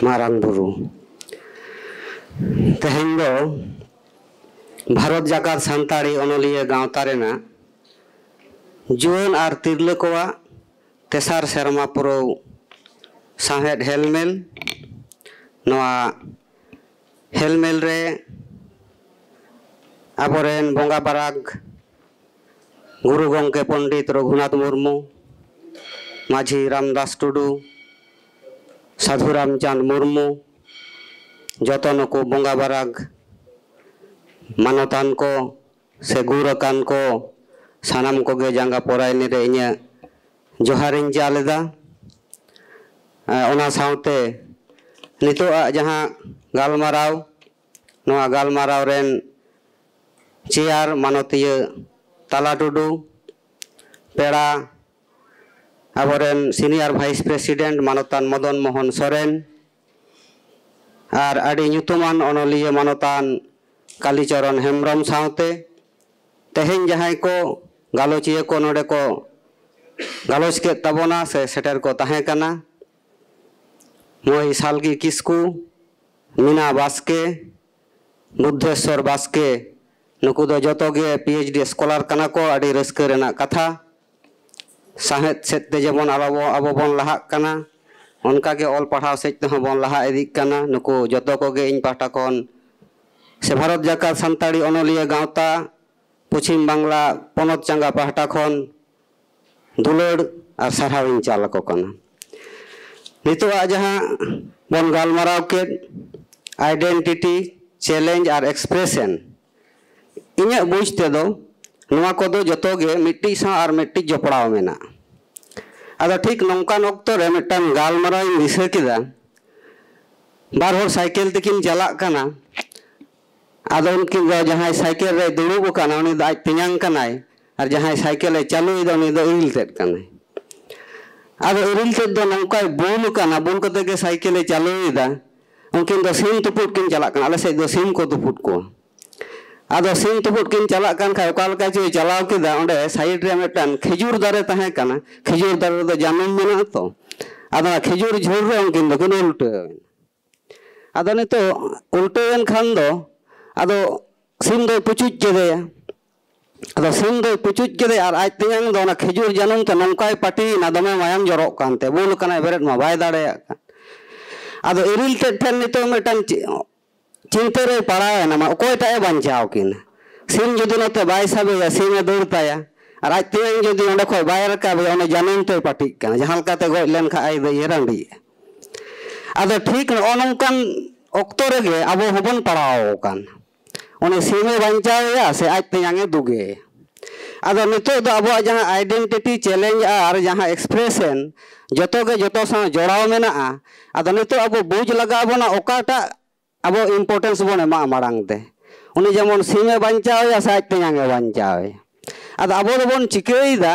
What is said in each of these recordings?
मारांग बुरु तेहें दो भारत जाकात सान्ताड़ी अनोलिया गाँवता रेना जुआन आर तिरले कोवा तेसार सेरमा पुरो साहेद हेलमेल नवा हेलमेल रे आबोरेन बोंगा बाराग गुरु गंके पंडित रघुनाथ मुर्मू माझी रामदास टुडू साधु रामचंद मुर्मू जतन को बोंगा बाराग मानतान को से गुरकान को सानाम को गे जांगा पोरायनी रे इन्या जोहारिन जालेदा ओना साउते नितो जहां गालमाराव नोआ गालमाराव रेन चेयर मानतीय ताला टुडू पेड़ा आबोरेन सीनियर वाइस प्रेसिडेंट मानतान मदन मोहन सोरेन और आड़ी ᱧᱩᱛᱩᱢᱟᱱ अनोलिया मानतान कालीचरण हेम्ब्रम साउते तेहें जहां को गालोचिया को नोडे को गालोच के तबोना से सेटर को ताहें कना मोई सालगी किस्कू मीना बास्के बुद्धेश्वर बास्के नुकु दो जतोगे पीएचडी स्कॉलर कना को आड़ी रस्के रेना कथा साहेद सेते जेमन आबो बन लहाक कना उनका के ऑल पढ़ाव सेज ते बन लहा इदिक कना नुकु जतो कोगे इन पाटा कोन से भारत जाकात सान्ताड़ी अनोलिया गाँवता पश्चिम बांगला पनत चांगा पाहटा खन दुलड़ और सारहाविन चालको कना नितोआ जहां बन गालमाराव के आइडेंटिटी चैलेंज और एक्सप्रेशन इन्या बुझते दो नुआ कोदो जतोगे मिट्टी सा और मिट्टी जपड़ाव मेना आदा ठीक नौकान ऑक्तो रे मिट्टान गालमाराव दिशा किदा बार होर साइकिल तकिन चलाक कना आदो उनकिन जहां साइकिल रे दुड़ुब कना उनी द आज तियांग कनाय और जहां साइकिल चालू द उनी द इरिल तेद कनाय आदो इरिल तेद द नौकाय बुल कना बुल कते के साइकिल चालू दा उनकिन द सिम तुपुट किन चलाक कना आले से द सिम को तुपुट को आदो सिम तुपुट किन चलाक कान खा ओका लका चे चलाव केदा ओंडे साइड रे मेटन खिजुर दारे ताहे कना खिजुर दारे द जामिन मेना तो आदो खिजुर झोर रे उनकिन द किन उल्टे आदो नितो उल्टेन खान दो आदो सिम दो पुचुच केदेया आदो सिम दो पुचुच केदे और आज तियांग दो ना खिजुर जानम ते नंकाय पाटी ना दमे मायाम जरक कानते बोल कना बेरेट मा बाय दाड़े आदो इरिल ते ठेन नितो मेटन चिंते रे पड़ाए ना मा ओकोयटा ए बांचाव किन सिम जदि नते बाय साबे सिम ए दौड़ताया और आज तियांग जदि ओंडे खय बाय रकाबे ओने जानम ते पाटी कना जहां लकाते गoj len खा आई द येरांडी आदो ठीक नोनकान ऑक्तो रेगे आबो होबन पड़ाव कान उन्हें सीमे बचाया से आज तियांगे दुगे आदो नितो दो अब जहां आइडेंटिटी चैलेंज और जहां एक्सप्रेशन जतो के जतो सा जोड़ाव मेना आदो नितो अब बुझ लगा बना ओकाटा अब इम्पोर्टेंस बन एमा माड़ांग ते उन्हें जेमन सीमे बचाया से आज तियांगे बचावे आदो अब दोबन चिकेइदा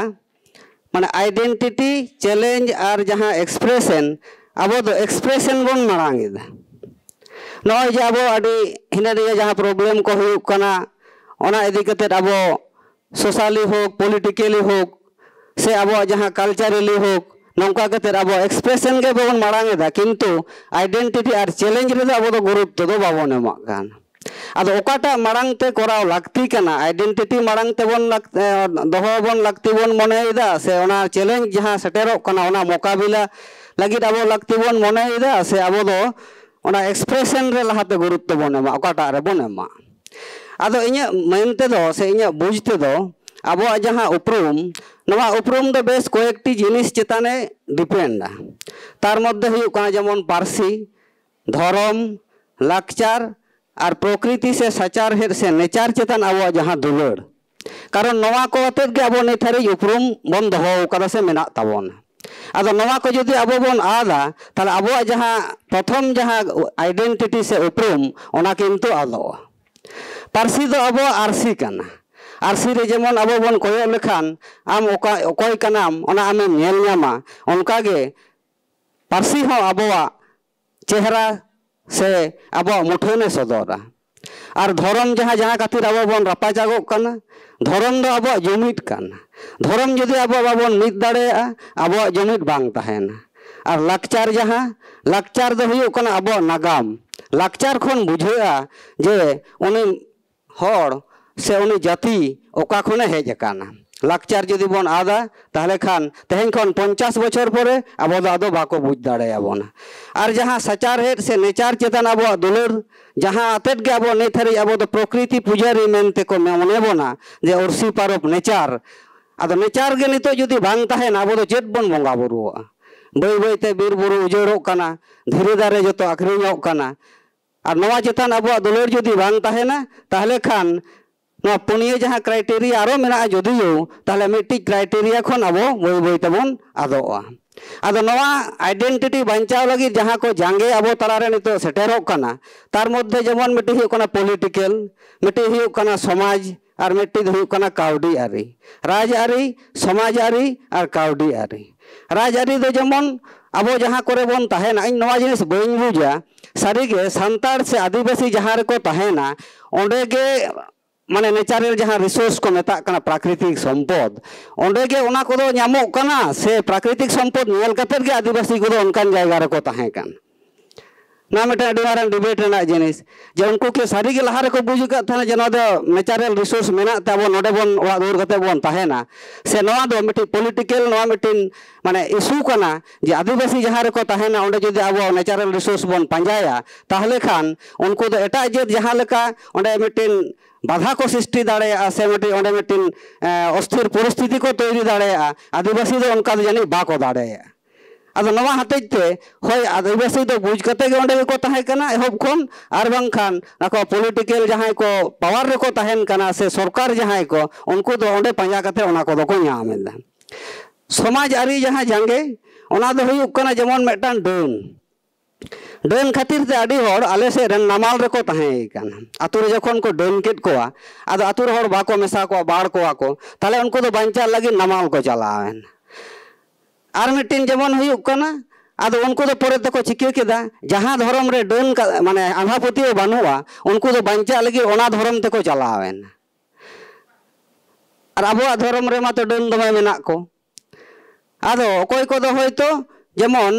माने आइडेंटिटी चैलेंज और जहां एक्सप्रेशन अब दो एक्सप्रेशन बन माड़ांगिदा नॉय जे अब हिना जहाँ प्रॉब्लम को हुयुक कना ओना इदी कतेत अब सोशली हो पॉलिटिकली हो से अब जहाँ कल्चरली हो नौका कतेत अब एक्सप्रेशन के बन माड़ांगेदा किंतु आइडेंटिटी और चैलेंज रे अब गुरुत्व दो बाबन एमा कान आदो ओकाटा माड़ांग ते कराव लाक्ति कना आइडेंटिटी माड़ांग ते बन दोहो बन लाक्ति बन मनेदा से ओना चैलेंज जहाँ सेटेरोक कना ओना मोकाबिला लगिद अब लाक्ति बन मनेदा से अब दो ओना एक्सप्रेशन रे लहाते गुरुत्व बन एमा ओकाटा रे बन एमा आदो इnya मेनते दो से इnya बुझते दो अब जहां उपरूम नवा उपरूम दो बेस कोएकटी जिनिस चेताने डिपेंड तार मध्य हुयुक काना जेमन पारसी धर्म लाकचार और प्रकृति से सचार हेर से नेचार चेतान अब जहां दुलड़ कारण नवा को अतेत के अब नेथारी उपरूम बन दोहो कदा से मेना ताबन आदो नवा को जदि अब बन आदा ताले अब जहां प्रथम जहां आइडेंटिटी से उपरूम ओना किंतु आदो पारसी दो अब आरसी कना आरसी रे जेमन अब बन कोयो लेखान आम ओकोय कनाम ओना आमेम नेल ᱧᱟᱢᱟ ओनका गे पारसी हो अबवा चेहरा से अब मुठोने सदरा और धर्म जहाँ जहाँ खातिर अब बन रापाचागोग कना धर्म दो अब जुमिद कना धर्म जदि अब बाबन मिद दाड़ेया अब जुमिद बांग तहेना और लाकचार जहाँ लाकचार दो हुयुग कना अब नागाम लाकचार खन बुझागा जे उनी हर से उनी जाति ओका खने हेज अकाना लाकचार जुदी बन आदा ताहले खान तेहेन खन 50 बछर परे अब आदो बाको बुझ दाड़ेयाबोना और जहाँ सचारहेद से नेचार चेतन अब दुलर जहाँ आतेद गे अब नित हारि अब प्रकृति पूजारी मेनते को मने बोना जे उर्सी पारब नेचार आदो नेचार गे नितो जुदी बांग ताहेन अब दो चेद बन बंगा बुरुआ बै बैते बीर बुरु उजड़ोग काना धीरे दारे जतो आखरिñोग काना और नवा चेतन अब दुलर जुदी बांग ताहेना ताहले खान पुनिया जहाँ क्राइटेरिया आरो मेना जदियो ताहले मिट्टी क्राइटेरिया खन अब बै बै तबन आदोआ आदो नवा आइडेंटिटी बांचाव लगी जहाँ को जांगे अब तलारे नितो सेटेरोग काना तार मध्य जेमन मिट्टी हुयुग काना पॉलिटिकल मिट्टी हुयुग काना समाज और मिट्टी हुयुग काना काउडी आरी राजआरी समाजआरी और काउडी आरी राजआरी दो जेमन अब जहाँ करे बन ताहेना इन नवा जिनिस बइन बुझा सारिगे सांतार से आदिवासी जहाँ रे को ताहेना ओंडे गे माने नेचारल जहाँ रिसोर्स को मेता कना प्राकृतिक सम्पद ओंडे गे ओना कोदो ᱧᱟᱢᱚᱜ कना से प्राकृतिक सम्पद नेल कतेर गे आदिवासी कोदो उनकान जायगा रे को ताहें कान ना मिटे अडी मारांग डिबेट रेना जिनिस जे उनको के सारी गे लहा रे को बुझ का थाने जना दो नेचारल रिसोर्स मेना ते अब नोडे बन ओड़ा दूर कते बन ताहेना से नवा दो मिटे पॉलिटिकल नवा मिटिन माने इशू कना जे आदिवासी जहाँ रे को ताहेना ओंडे जदि अब नेचारल रिसोर्स बन पांजाया ताहले खान उनको दो एटा जे जहाँ लेका ओंडे मिटिन बाधा को सृष्टि दाड़ेया से मिट्टी मिट्टिन अस्थिर परिस्थिति को तैरी दाड़ेया आदिवासी दो उनका जानी बाको दाड़ेया आदो नवा हतेजते होय आदिवासी दो बुझ कते गे ओंडे को ताहें कना एहब खन आर बांखान नाको पॉलिटिकल जहाँ को पावर रे को ताहेन कना से सरकार जहाँ को उनको दो ओंडे पांजा कते ओना को दो को ᱧᱟᱢᱮᱫᱟ समाज आरी जहाँ जांगे ओना दो हुयुग कना जेमन मेटान डन खातिर ते आडी हर आले से रन नामाल रे को ताहें काना आतु रे जखन को डन केट कोआ आदो आतु रे हर बाको मेसा को बाड़ कोआ को ताले उनको दो बांचा लगी नामाल को चलावेन आर मिटिन जेमन हुयुग कना आदो उनको दो परे तको चिके केदा जहाँ धर्म रे डन माने आंधापति बानुआ उनको दो बांचा लगी ओना धर्म तको चलावेन और आबो धर्म रे मा तो डन दमे मेना को आदो अकोय को दो होयतो जेमन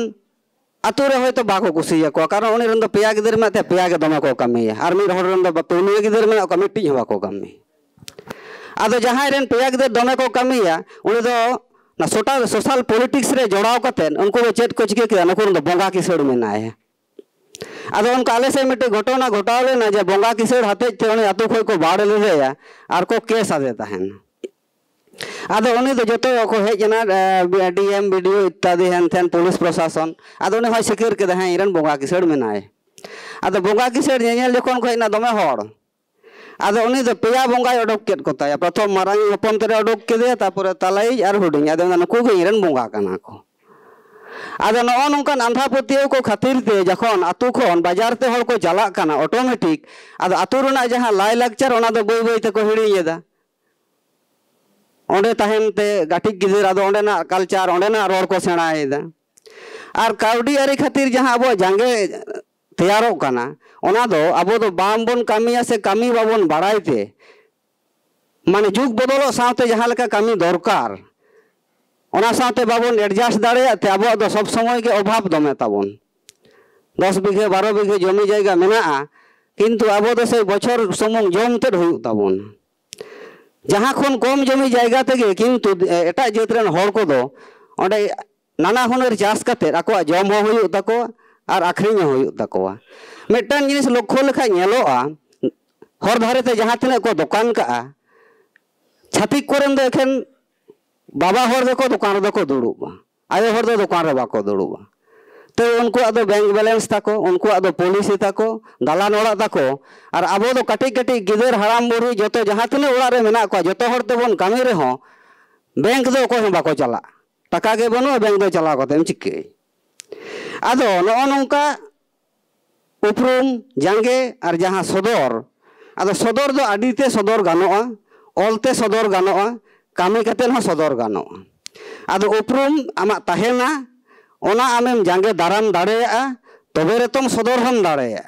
आतु रे होयतो बाको कुसिया को कारण उनी रन दो पेया गिदर में ते पेया गे दमे को कमिया और मिर हर रन दो पुनिया गिदर में को मिट्टी हवा को कमी आदो जहां रेन पेया गिदर दमे को कमिया उनी दो ना सोशल पॉलिटिक्स रे जोड़ाव कतेन उनको दो चेट को चिके के नको रन दो बोंगा किसड़ मेनाय आदो उनका आले से मिट्टी घटना घटाव लेना जे बोंगा किसड़ हते ते उनी आतु खोय को बाड़ लेया और को केस आदे ताहेन आदो उनी दो जतो को हेजना डीएम वीडियो इत्यादि हेन पुलिस प्रशासन आदो उनी होय सिकिर के दहाई रन बोंगा किसड़ मेनाय आदो बोंगा किसड़ नेल जखन को ना दमे हर आदो उनी दो पेया बोंगाय ओडोक केट कोताया प्रथम मारांगी हपन तेरे ओडोक केदे तारपरे तालाई और हुडिंग आदो नुकु गे रन बोंगा काना को आदो नो नोंकान आंधापतियो को खातिर ते जखन आतु खन बाजार ते हर को चला काना ऑटोमेटिक आदो आतु रना जहां लाई लाकचार ओना दो बै बै ते को हिड़ियेदा ओंडे ताहेनते गाटिक गिदर आदो ओंडेना कल्चर ओंडेना रोड को सेणायेदा और काउडी आरी खातिर जहाँ अब जांगे तैयारोग काना ओना दो अब दो बाम बन कामिया से कामी बाबन बाड़ायते माने जुग बदलो साथे जहाँ लेका कामी दरकार ओना साथे बाबन एडजस्ट दाड़ेयाते अब दो सब समय के अभाव दमे ताबन 10 बीघे 12 बीघे जमी जायगा मेनाआ किंतु अब दो से बछर समंग जमते हुयुग ताबन जहाँ खन कम जमी जायगा तेगे किंतु एटा जातरेन हर को दो ओंडे नाना हुनर चाष कते आको जम हो हुयुग ताको और आखरिñ हो हुयुग ताकोआ मिटन जिनिस लक्ष्य लेखा नेलोआ हर धारे ते जहाँ तिना को दुकान का छातिक कोरेन दो एखन बाबा हर दो को दुकान रे को दुड़ुबा आयो हर दो दुकान रे बाको दुड़ुबा तो उनको आदो बैंक बैलेंस ताको उनको आदो पॉलिसी ताको दालान ओड़ा ताको और अब दो कटी कटी गिदर हराम बुढ़ी जो जहाँ तिना ओड़ा रे मेना को जो हर तेबन कामी रे हो बैंक दो को बाको चला टाका गे बनो बैंक दो चला कतेम चिके आदो नो नोंका उपरुम जांगे और जहाँ सदर आदो सदर दो आडीते सदर गानोआ ओलते सदर गानोआ कामी कतेन हो सदर गानोआ आदो उपरुम आमा ताहेना ओना आमेम जांगे दाराम दाड़ेया तबे रे तुम सदर हम दाड़ेया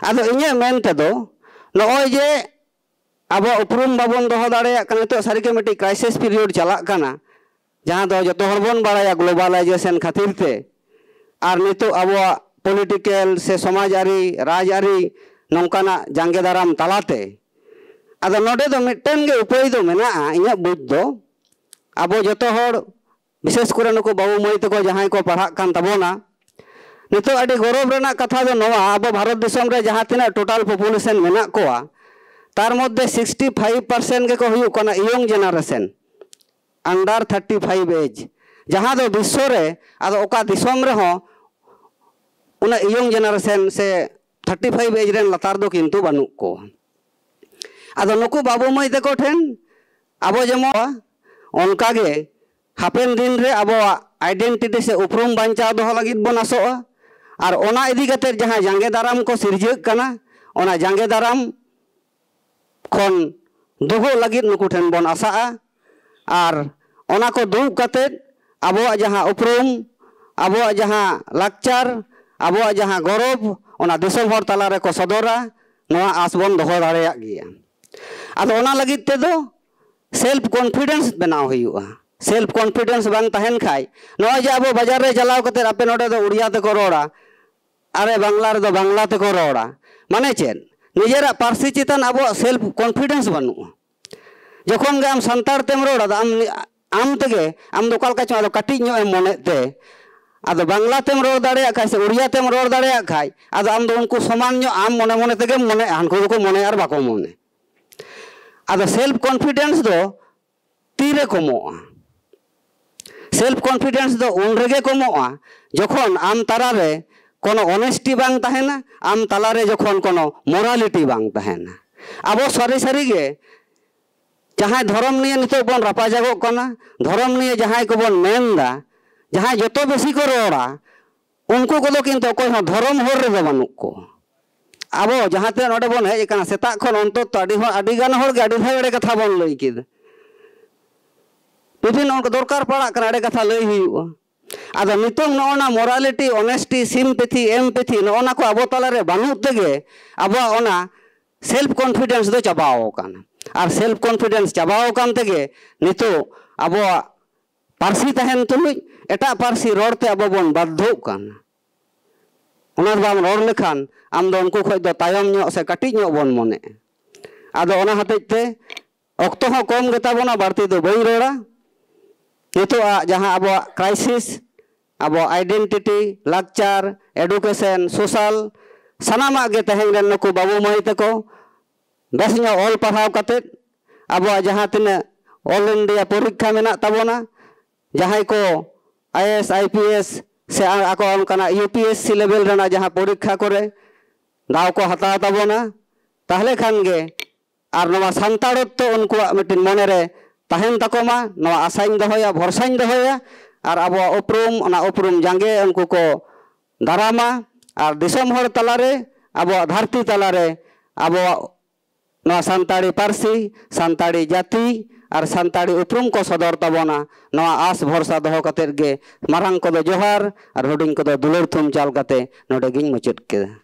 आदो इnye मेनते दो नोय जे अब उपरुम बाबन दोहो दाड़ेया कने तो सारी के मिट्टी क्राइसिस पीरियड चला काना जहाँ दो जतो हर बन बाड़ाया ग्लोबलाइजेशन खातिर ते और नितो आबो पॉलिटिकल से समाजारी राजारी नौकाना जांगे दाराम तलाते आदो नोडे दो मिट्टन गे उपाय दो मेना इᱧᱟᱹᱜ बुझ दो आबो जतो हर विशेष करे नुको बाबू माई तको जहां को पढ़ा कान तबोना नितो अडी गौरव रेना कथा दो नोवा आबो भारत दिसम रे जहां तिना टोटल पॉपुलेशन मेना कोआ तार मध्य 65% के को हुयु कना यंग जनरेशन अंडर 35 एज जहां दो विश्व रे आदो ओका दिसम रे हो उना यंग जनरेशन से 35 एज रेन लतार दो किंतु बानु को आदो नुको बाबू माई तको ठेन आबो जेमो उनका गे हापेन दिन रे आबो आइडेंटिटी से उपरुम बांचा दो लगित बन आसोआ और ओना इदी कते जहां जांगे दाराम को सिरजेक कना ओना जांगे दाराम खन दुगो लगित नुकु ठेन बन आसाआ और ओना को दुब कते आबो जहां उपरुम आबो जहां लाक्चर आबो जहां गौरव ओना दिसम हर तला रे को सदरा नोआ आस बन दोहो दाड़ेया गिया आदो ओना लगित ते दो सेल्फ कॉन्फिडेंस बनाव हुआ सेल्फ कॉन्फिडेंस बांग तहन खाई नोआ जे आबो बाजार रे चलाव कते आपे नोडे दो उड़िया ते को रोड़ा अरे बांग्ला रे दो बांग्ला ते को रोड़ा माने चेन निजेरा पार्सी चितान आबो सेल्फ कॉन्फिडेंस बानु जखन गे आम संतार तेम रोड़ा आम तेगे आम दो कालका चो आदो काटी ᱧᱚᱜ एम मने ते आदो बांग्ला तेम रोड़ दाड़ेया खाय से उड़िया तेम रोड़ दाड़ेया खाय आदो आम दो उनको समान ᱧᱚᱜ आम मने मने तेगे मने हानको को मने आर बाको मने आदो सेल्फ कॉन्फिडेंस दो तीरे कमोआ सेल्फ कॉन्फिडेंस दो उन रेगे कमोआ जखन आम तारा रे कोनो ऑनेस्टी बांग तहेना आम ताला रे जखन कोनो मोरालिटी बांग तहेना आबो सारी सारी गे जहां धर्म निये नितो बन रापाजागो कना धर्म निये जहां को बन मेनदा जहां जतो बेसी को रोड़ा उनको को किंतु कोई धर्म होर रे बानु को आबो जहां ते नोडे बन हेज कना सेता खन अंतत अडी गान होर गे अडी भाई कथा बन लई किद विभिन्न उनको दरकार पड़ा कना अडे कथा लई हुआ आदो नितों नोना मोरालिटी ऑनेस्टी सिम्पैथी एम्पैथी नोना को आबो तला रे बानु तेगे आबो ओना सेल्फ कॉन्फिडेंस दो चाबाओ काना और सेल्फ कॉन्फिडेंस चाबाओ कान तेगे नितो आबो पारसी तहन तुलुज एटा पारसी रोड़ते आबो बन बाध्य काना ओना बाम रोड़ लेखान आम दो उनको खय दो तायम ᱧᱚᱜ से काटी ᱧᱚᱜ बन मने आदो ओना हतेते ऑक्तो हो कम गेता बना बाड़ती दो बई रोड़ा नितो जहां अब क्राइसिस अब आइडेंटिटी लाक्चर एडुकेशन सोशल सानामा गे तहेन रेन नुकु बाबू माई तको बेस ᱧᱚᱜ ऑल पढ़ाव कते अब जहां तिना ऑल इंडिया परीक्षा मेना तबोना जहां को आईएएस आईपीएस से आको उनकाना यूपीएससी लेवल रेना जहां परीक्षा करे दाव को हता तबोना ताहले खान गे आर नवा संताड़त्व उनको मिटिन मने रे तहन तकोमा नवा आशाइन दहोया भरसाइन दहोया और अब उपरुम जांगे उनको को दारामा और दिसम हर तलारे अब धरती तलारे अब नवा संताड़ी पारसी संताड़ी जाति और संताड़ी उपरुम को सदर तबोना नवा आस भरसा दहो कते गे मारांग को दो जोहार और हुडिंग को दो दुलर थुम चाल कते नोडे गिन मुचाद केदा।